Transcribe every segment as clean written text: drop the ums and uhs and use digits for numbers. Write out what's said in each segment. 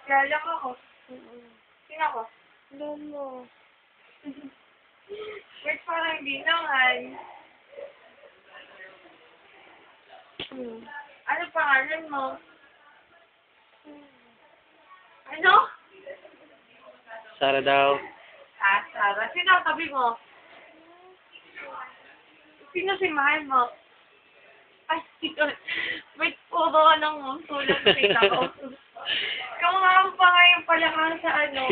Kilala mo ako. Sino ako? Lomo. Wait, parang hindi naman. Ano pangalan mo? Ano? Sara daw. Ah, Sarah. Sino ang tabi mo? Sino si mahal mo? Ay, sino? Wait, puro ka ng sulat kita ko. Kamukha pa nga yung palakang sa ano.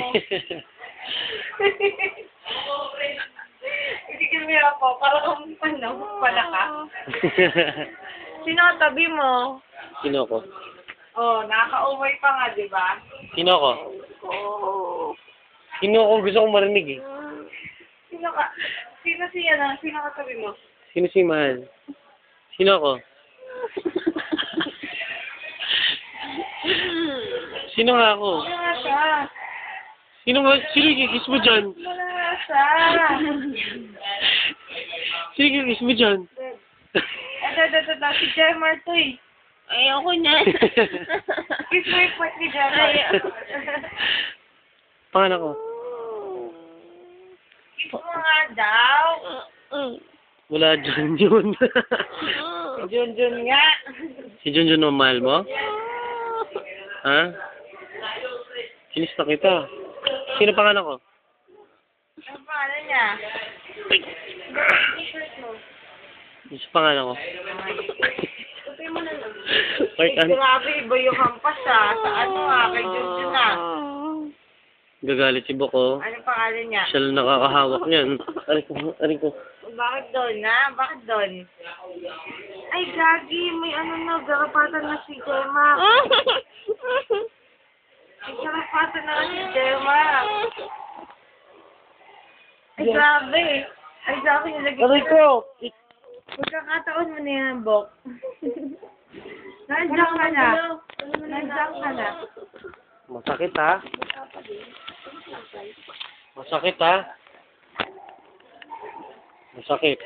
Hindi ko nila po. Parang ano, palaka. Sino ang tabi mo? Sino ko? Oh, nakaka-umay pa nga, di ba? Sino ko? Sino ko gusto kong marinig eh? Sino ka? Sino siya na? Sino ka tabi mo? Sino si Mahal? Sino ko? Sino nga ako? Sino nga siya? Sino yung kikis mo dyan? Sino nga siya? Sino yung kikis mo dyan? Ito. Si Jemar to eh. Ayoko na. Kiss mo yung part ni Jemar. Pangalan ko? Kiss mo nga daw. Wala Junjun. Si Junjun nga. Si Junjun ang mahal mo? Ha? Kinis na kita. Sino pangalan ko? Ano pangalan niya? Sino pangalan ko? Tutoy mo na lang. Wait, Grabe, iba yung hampas ah. Sa ano ah, kay Junjun ah. gagalit si Boko. Ano pangalan niya? Siya lang nakakahawak niyan. Aray ko. Bakit doon na? Bakit doon? Ay, Gagi, may ano na, garapatan na si Gemma. May garapatan na si Gemma. Ay, grabe. Ay, grabe, nilagay Aray ko! Pagkakataon mo na yan, Bok. Nandiyan ka na. Nandiyan ka na. Masakit ha? Masakit ha? Masakit.